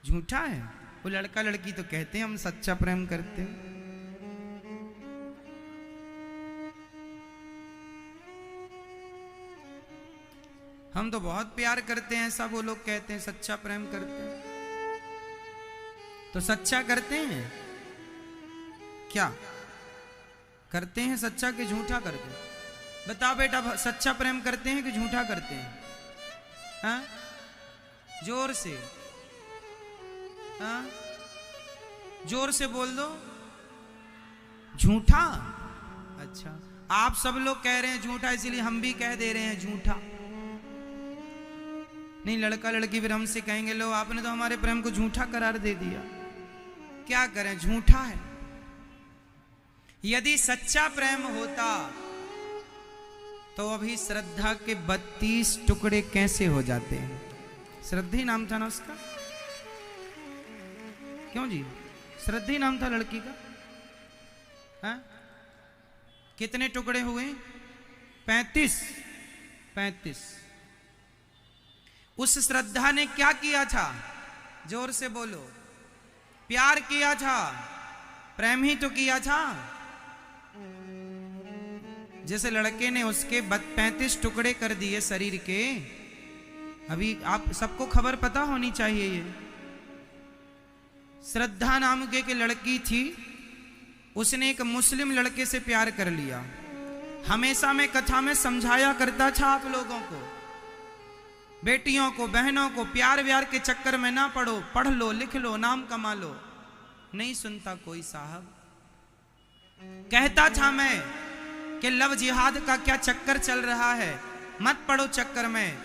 झूठा है। वो लड़का लड़की तो कहते हैं हम सच्चा प्रेम करते हैं। हम तो बहुत प्यार करते हैं, सब वो लोग कहते हैं सच्चा प्रेम करते हैं। तो सच्चा करते हैं क्या? करते हैं सच्चा कि झूठा करते हैं? बताओ बेटा, सच्चा प्रेम करते हैं कि झूठा करते हैं? हाँ? जोर से। हाँ? जोर से बोल दो। झूठा? अच्छा, आप सब लोग कह रहे हैं झूठा, इसीलिए हम भी कह दे रहे हैं झूठा। नहीं, लड़का लड़की फिर हमसे कहेंगे, लो आपने तो हमारे प्रेम को झूठा करार दे दिया। क्या करें, झूठा है। यदि सच्चा प्रेम होता तो अभी श्रद्धा के 32 टुकड़े कैसे हो जाते हैं? श्रद्धा नाम था ना उसका? क्यों जी? श्रद्धा नाम था लड़की का। हाँ? कितने टुकड़े हुए? 35। 35। उस श्रद्धा ने क्या किया था? जोर से बोलो। प्यार किया था, प्रेम ही तो किया था। जैसे लड़के ने उसके 35 टुकड़े कर दिए शरीर के। अभी आप सबको खबर पता होनी चाहिए। ये श्रद्धा नाम के एक लड़की थी, उसने एक मुस्लिम लड़के से प्यार कर लिया। हमेशा मैं कथा में समझाया करता था आप लोगों को, बेटियों को, बहनों को, प्यार व्यार के चक्कर में ना पड़ो, पढ़ लो, लिख लो, नाम कमा लो। नहीं सुनता कोई साहब। कहता था मैं कि लव जिहाद का क्या चक्कर चल रहा है, मत पड़ो चक्कर में।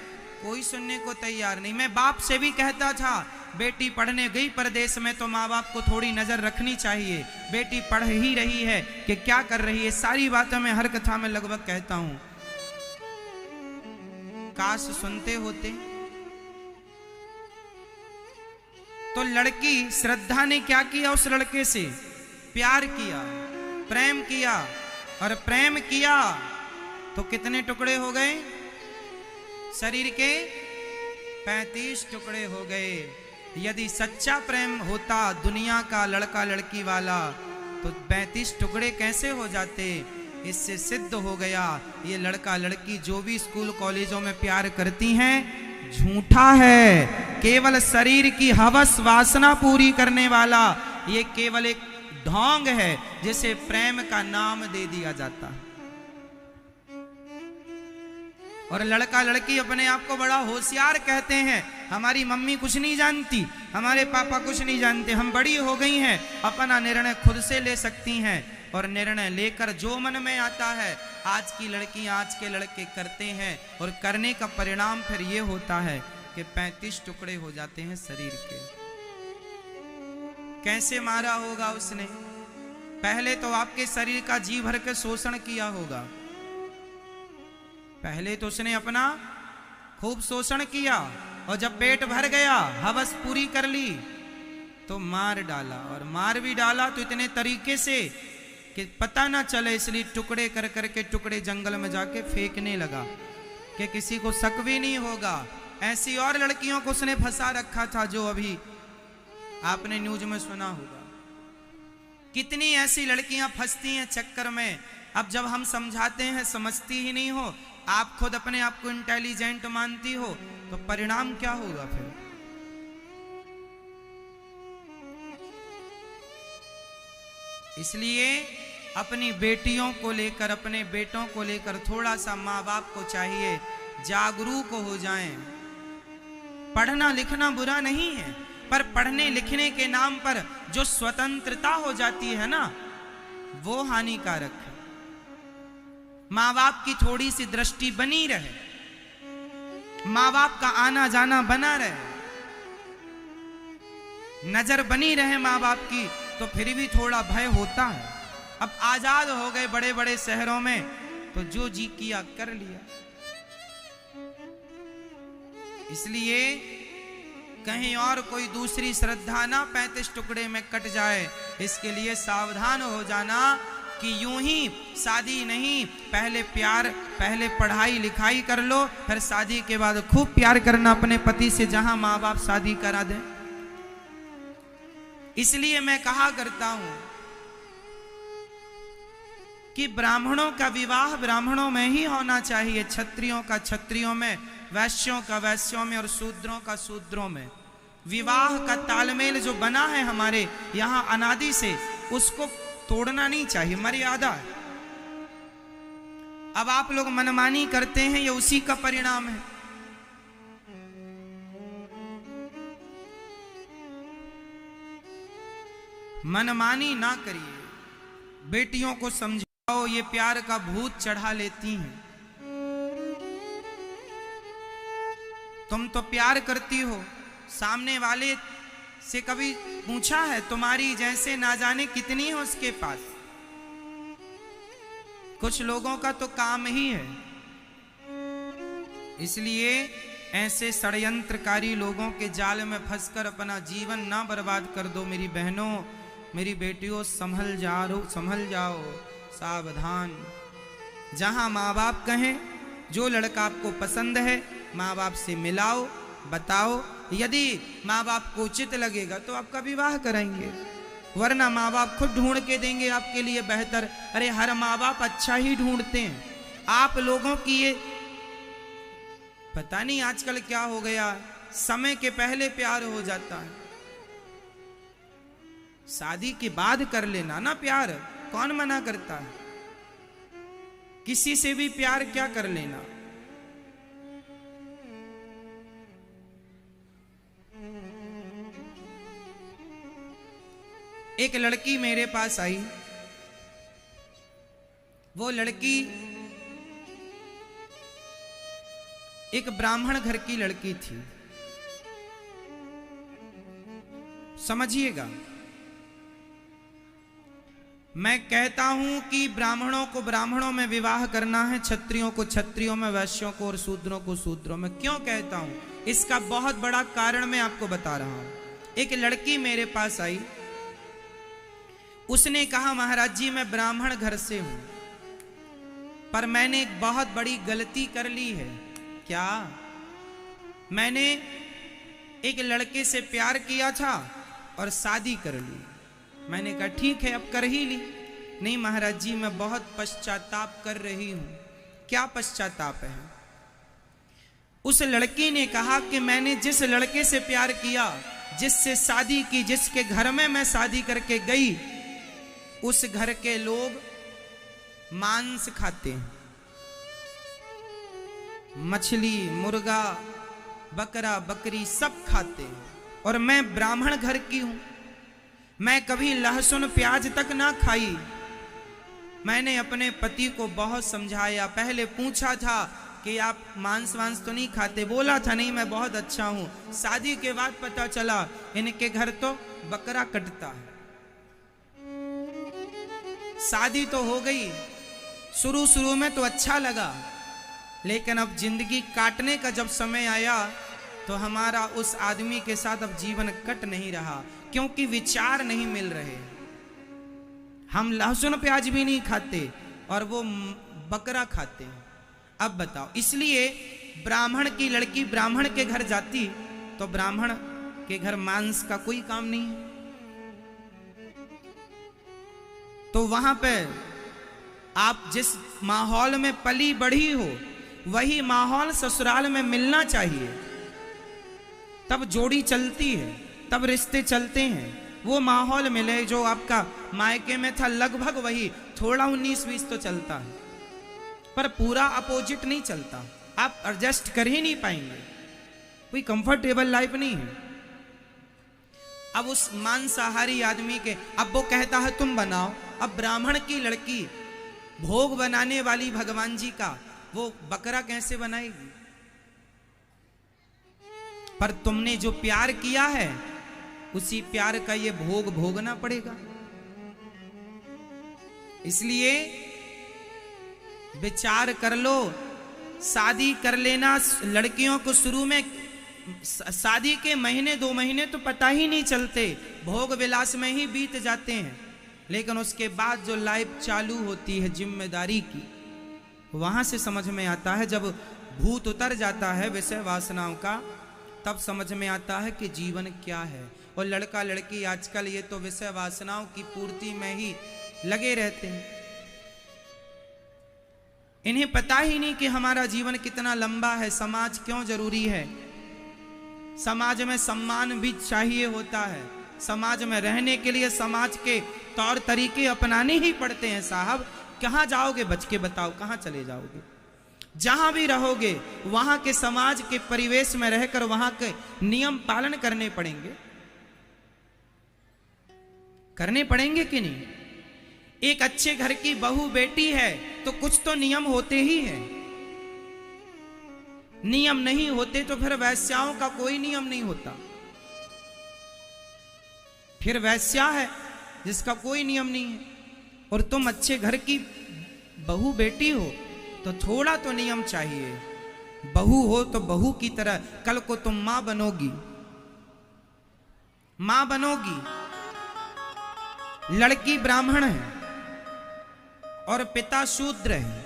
कोई सुनने को तैयार नहीं। मैं बाप से भी कहता था, बेटी पढ़ने गई परदेश में तो माँ बाप को थोड़ी नजर रखनी चाहिए, बेटी पढ़ ही रही है कि क्या कर रही है। सारी बातें मैं हर कथा में लगभग कहता हूं। काश सुनते होते। तो लड़की श्रद्धा ने क्या किया? उस लड़के से प्यार किया, प्रेम किया, और प्रेम किया तो कितने टुकड़े हो गए? शरीर के 35 टुकड़े हो गए। यदि सच्चा प्रेम होता दुनिया का लड़का लड़की वाला तो 35 टुकड़े कैसे हो जाते? इससे सिद्ध हो गया ये लड़का लड़की जो भी स्कूल कॉलेजों में प्यार करती हैं झूठा है, केवल शरीर की हवस वासना पूरी करने वाला ये केवल एक ढोंग है जिसे प्रेम का नाम दे दिया जाता है। और लड़का लड़की अपने आप को बड़ा होशियार कहते हैं, हमारी मम्मी कुछ नहीं जानती, हमारे पापा कुछ नहीं जानते, हम बड़ी हो गई हैं, अपना निर्णय खुद से ले सकती हैं। और निर्णय लेकर जो मन में आता है आज की लड़की आज के लड़के करते हैं, और करने का परिणाम फिर ये होता है कि 35 टुकड़े हो जाते हैं शरीर के। कैसे मारा होगा उसने? पहले तो आपके शरीर का जी भर के शोषण किया होगा, पहले तो उसने अपना खूब शोषण किया, और जब पेट भर गया, हवस पूरी कर ली, तो मार डाला। और मार भी डाला तो इतने तरीके से कि पता ना चले, इसलिए टुकड़े कर करके टुकड़े जंगल में जाके फेंकने लगा कि किसी को शक भी नहीं होगा। ऐसी और लड़कियों को उसने फंसा रखा था, जो अभी आपने न्यूज में सुना होगा। कितनी ऐसी लड़कियां फंसती हैं चक्कर में। अब जब हम समझाते हैं समझती ही नहीं हो, आप खुद अपने आप को इंटेलिजेंट मानती हो, तो परिणाम क्या होगा फिर? इसलिए अपनी बेटियों को लेकर, अपने बेटों को लेकर थोड़ा सा माँ बाप को चाहिए जागरूक हो जाएं। पढ़ना लिखना बुरा नहीं है, पर पढ़ने लिखने के नाम पर जो स्वतंत्रता हो जाती है ना, वो हानिकारक है। माँ बाप की थोड़ी सी दृष्टि बनी रहे, माँ बाप का आना जाना बना रहे, नजर बनी रहे माँ बाप की, तो फिर भी थोड़ा भय होता है। अब आजाद हो गए बड़े बड़े शहरों में, तो जो जी किया कर लिया। इसलिए कहीं और कोई दूसरी श्रद्धा ना 35 टुकड़े में कट जाए, इसके लिए सावधान हो जाना कि यूं ही शादी नहीं, पहले प्यार, पहले पढ़ाई लिखाई कर लो, फिर शादी के बाद खूब प्यार करना अपने पति से, जहां माँ बाप शादी करा दें। इसलिए मैं कहा करता हूं कि ब्राह्मणों का विवाह ब्राह्मणों में ही होना चाहिए, क्षत्रियों का क्षत्रियों में, वैश्यों का वैश्यों में, और शूद्रों का शूद्रों में। विवाह का तालमेल जो बना है हमारे यहाँ अनादि से, उसको तोड़ना नहीं चाहिए, मर्यादा है। अब आप लोग मनमानी करते हैं, ये उसी का परिणाम है। मनमानी ना करिए, बेटियों को समझाओ, ये प्यार का भूत चढ़ा लेती हैं। तुम तो प्यार करती हो, सामने वाले से कभी पूछा है तुम्हारी जैसे ना जाने कितनी है उसके पास? कुछ लोगों का तो काम ही है। इसलिए ऐसे षड्यंत्रकारी लोगों के जाल में फंसकर अपना जीवन ना बर्बाद कर दो। मेरी बहनों, मेरी बेटियों, संभल जाओ, सावधान। जहां माँ बाप कहें जो लड़का आपको पसंद है, माँ बाप से मिलाओ, बताओ। यदि माँ बाप को उचित लगेगा तो आपका विवाह कराएंगे, वरना माँ बाप खुद ढूंढ के देंगे आपके लिए बेहतर। अरे हर माँ बाप अच्छा ही ढूंढते हैं। आप लोगों की ये पता नहीं आजकल क्या हो गया, समय के पहले प्यार हो जाता है। शादी के बाद कर लेना ना प्यार, कौन मना करता है? किसी से भी प्यार क्या कर लेना। एक लड़की मेरे पास आई, वो लड़की एक ब्राह्मण घर की लड़की थी। समझिएगा, मैं कहता हूं कि ब्राह्मणों को ब्राह्मणों में विवाह करना है, क्षत्रियों को क्षत्रियों में, वैश्यों को और शूद्रों को शूद्रों में। क्यों कहता हूं? इसका बहुत बड़ा कारण मैं आपको बता रहा हूं। एक लड़की मेरे पास आई, उसने कहा महाराज जी मैं ब्राह्मण घर से हूं, पर मैंने एक बहुत बड़ी गलती कर ली है। क्या? मैंने एक लड़के से प्यार किया था और शादी कर ली। मैंने कहा ठीक है, अब कर ही ली। नहीं महाराज जी मैं बहुत पश्चाताप कर रही हूं। क्या पश्चाताप है? उस लड़की ने कहा कि मैंने जिस लड़के से प्यार किया, जिससे शादी की, जिसके घर में मैं शादी करके गई, उस घर के लोग मांस खाते हैं। मछली, मुर्गा, बकरा, बकरी सब खाते हैं, और मैं ब्राह्मण घर की हूं। मैं कभी लहसुन प्याज तक ना खाई। मैंने अपने पति को बहुत समझाया, पहले पूछा था कि आप मांस वांस तो नहीं खाते, बोला था नहीं मैं बहुत अच्छा हूं। शादी के बाद पता चला इनके घर तो बकरा कटता है। शादी तो हो गई, शुरू शुरू में तो अच्छा लगा, लेकिन अब जिंदगी काटने का जब समय आया तो हमारा उस आदमी के साथ अब जीवन कट नहीं रहा, क्योंकि विचार नहीं मिल रहे। हम लहसुन प्याज भी नहीं खाते और वो बकरा खाते हैं। अब बताओ, इसलिए ब्राह्मण की लड़की ब्राह्मण के घर जाती तो ब्राह्मण के घर मांस का कोई काम नहीं है। तो वहां पे आप जिस माहौल में पली बढ़ी हो वही माहौल ससुराल में मिलना चाहिए, तब जोड़ी चलती है, तब रिश्ते चलते हैं। वो माहौल मिले जो आपका मायके में था, लगभग वही, थोड़ा 19-20 तो चलता है, पर पूरा अपोजिट नहीं चलता। आप एडजस्ट कर ही नहीं पाएंगे, कोई कंफर्टेबल लाइफ नहीं है। अब उस मांसाहारी आदमी के, अब वो कहता है तुम बनाओ। अब ब्राह्मण की लड़की भोग बनाने वाली भगवान जी का, वो बकरा कैसे बनाएगी? पर तुमने जो प्यार किया है उसी प्यार का ये भोग भोगना पड़ेगा। इसलिए विचार कर लो, शादी कर लेना। लड़कियों को शुरू में शादी के महीने 2 महीने तो पता ही नहीं चलते, भोग विलास में ही बीत जाते हैं, लेकिन उसके बाद जो लाइफ चालू होती है जिम्मेदारी की, वहां से समझ में आता है, जब भूत उतर जाता है विषय वासनाओं का, तब समझ में आता है कि जीवन क्या है। और लड़का लड़की आजकल ये तो विषय वासनाओं की पूर्ति में ही लगे रहते हैं। इन्हें पता ही नहीं कि हमारा जीवन कितना लंबा है, समाज क्यों जरूरी है। समाज में सम्मान भी चाहिए होता है, समाज में रहने के लिए समाज के तौर तरीके अपनाने ही पड़ते हैं साहब। कहाँ जाओगे बच के बताओ, कहाँ चले जाओगे? जहां भी रहोगे वहां के समाज के परिवेश में रहकर वहां के नियम पालन करने पड़ेंगे, करने पड़ेंगे कि नहीं? एक अच्छे घर की बहू बेटी है तो कुछ तो नियम होते ही हैं। नियम नहीं होते तो फिर वैश्याओं का कोई नियम नहीं होता, फिर वैश्या है जिसका कोई नियम नहीं है। और तुम अच्छे घर की बहू बेटी हो तो थोड़ा तो नियम चाहिए। बहू हो तो बहू की तरह, कल को तुम मां बनोगी, मां बनोगी। लड़की ब्राह्मण है और पिता शूद्र है।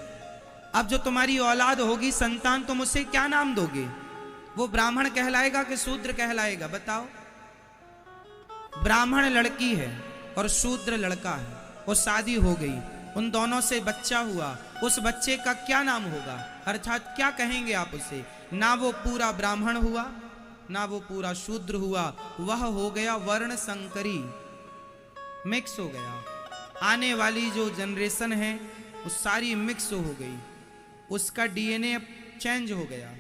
अब जो तुम्हारी औलाद होगी, संतान, तुम उसे क्या नाम दोगे? वो ब्राह्मण कहलाएगा कि शूद्र कहलाएगा? बताओ। ब्राह्मण लड़की है और शूद्र लड़का है, और शादी हो गई, उन दोनों से बच्चा हुआ, उस बच्चे का क्या नाम होगा? अर्थात क्या कहेंगे आप उसे? ना वो पूरा ब्राह्मण हुआ, ना वो पूरा शूद्र हुआ, वह हो गया वर्ण संकरी, मिक्स हो गया। आने वाली जो जनरेशन है वो सारी मिक्स हो गई, उसका डीएनए चेंज हो गया।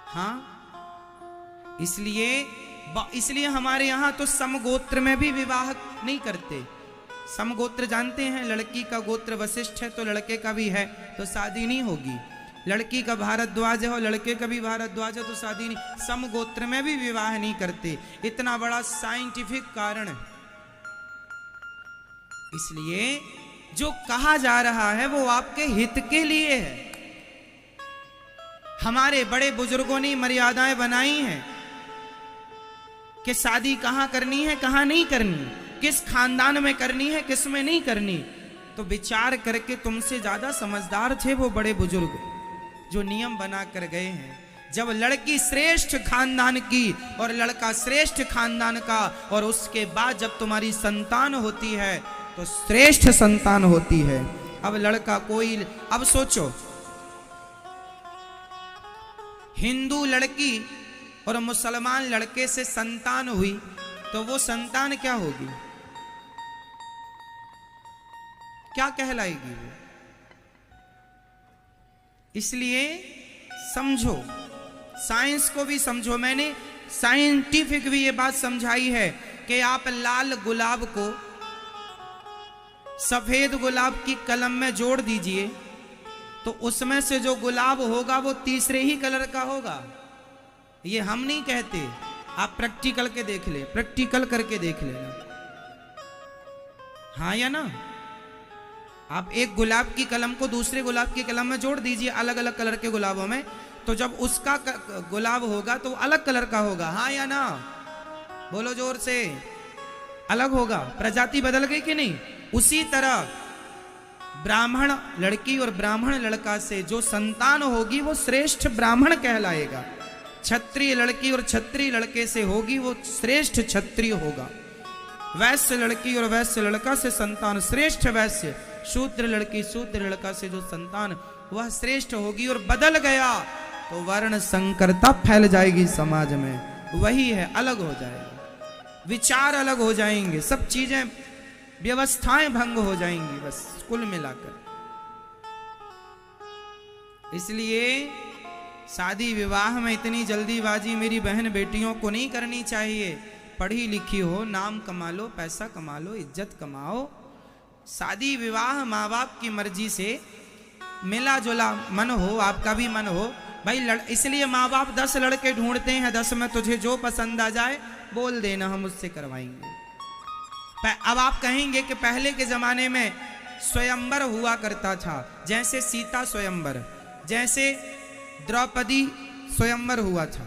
हाँ, इसलिए हमारे यहां तो समगोत्र में भी विवाह नहीं करते। समगोत्र जानते हैं, लड़की का गोत्र वशिष्ठ है तो लड़के का भी है तो शादी नहीं होगी। लड़की का भारद्वाज है और लड़के का भी भारद्वाज है तो शादी नहीं। समगोत्र में भी विवाह नहीं करते। इतना बड़ा साइंटिफिक कारण है। इसलिए जो कहा जा रहा है वो आपके हित के लिए है। हमारे बड़े बुजुर्गों ने मर्यादाएं बनाई हैं कि शादी कहां करनी है, कहां नहीं करनी, किस खानदान में करनी है, किस में नहीं करनी। तो विचार करके तुमसे ज्यादा समझदार थे वो बड़े बुजुर्ग जो नियम बना कर गए हैं। जब लड़की श्रेष्ठ खानदान की और लड़का श्रेष्ठ खानदान का, और उसके बाद जब तुम्हारी संतान होती है तो श्रेष्ठ संतान होती है। अब लड़का कोई, अब सोचो, हिंदू लड़की और मुसलमान लड़के से संतान हुई तो वो संतान क्या होगी, क्या कहलाएगी? वो इसलिए समझो, साइंस को भी समझो। मैंने साइंटिफिक भी ये बात समझाई है कि आप लाल गुलाब को सफेद गुलाब की कलम में जोड़ दीजिए तो उसमें से जो गुलाब होगा वो तीसरे ही कलर का होगा। ये हम नहीं कहते, आप प्रैक्टिकल के देख ले, प्रैक्टिकल करके देख लेना, हाँ या ना। आप एक गुलाब की कलम को दूसरे गुलाब की कलम में जोड़ दीजिए अलग अलग कलर के गुलाबों में, तो जब उसका गुलाब होगा तो अलग कलर का होगा, हाँ या ना, बोलो जोर से, अलग होगा, प्रजाति बदल गई कि नहीं। उसी तरह ब्राह्मण लड़की और ब्राह्मण लड़का से जो संतान होगी वो श्रेष्ठ ब्राह्मण कहलाएगा। क्षत्रिय लड़की और क्षत्रिय लड़के से होगी वो श्रेष्ठ क्षत्रिय होगा। वैश्य लड़की और वैश्य लड़का से संतान श्रेष्ठ वैश्य, शूद्र लड़की शूद्र लड़का से जो संतान वह श्रेष्ठ होगी। और बदल गया तो वर्ण संकरता फैल जाएगी समाज में, वही है अलग हो जाएगा, विचार अलग हो जाएंगे, सब चीजें व्यवस्थाएं भंग हो जाएंगी, बस कुल मिलाकर। इसलिए शादी विवाह में इतनी जल्दीबाजी मेरी बहन बेटियों को नहीं करनी चाहिए। पढ़ी लिखी हो, नाम कमा लो, पैसा कमा लो, इज्जत कमाओ। शादी विवाह माँ बाप की मर्जी से मिला जुला मन हो, आपका भी मन हो भाई। इसलिए माँ बाप 10 लड़के ढूंढते हैं, 10 में तुझे जो पसंद आ जाए बोल देना, हम उससे करवाएंगे। अब आप कहेंगे कि पहले के जमाने में स्वयंवर हुआ करता था, जैसे सीता स्वयंवर, जैसे द्रौपदी स्वयंवर हुआ था।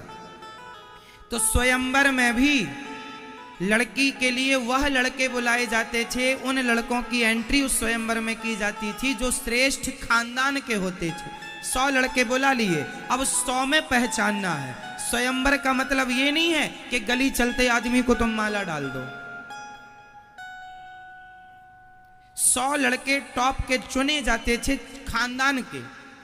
तो स्वयंवर में भी लड़की के लिए वह लड़के बुलाए जाते थे, उन लड़कों की एंट्री उस स्वयंवर में की जाती थी जो श्रेष्ठ खानदान के होते थे। 100 लड़के बुला लिए, अब 100 में पहचानना है। स्वयंवर का मतलब ये नहीं है कि गली चलते आदमी को तुम माला डाल दो। 100 लड़के टॉप के चुने जाते थे, खानदान के,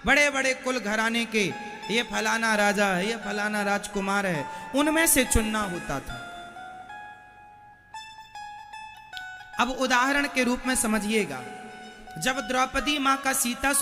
बड़े बड़े कुल घराने के, ये फलाना राजा है, ये फलाना राजकुमार है, उनमें से चुनना होता था। अब उदाहरण के रूप में समझिएगा, जब द्रौपदी माँ का सीता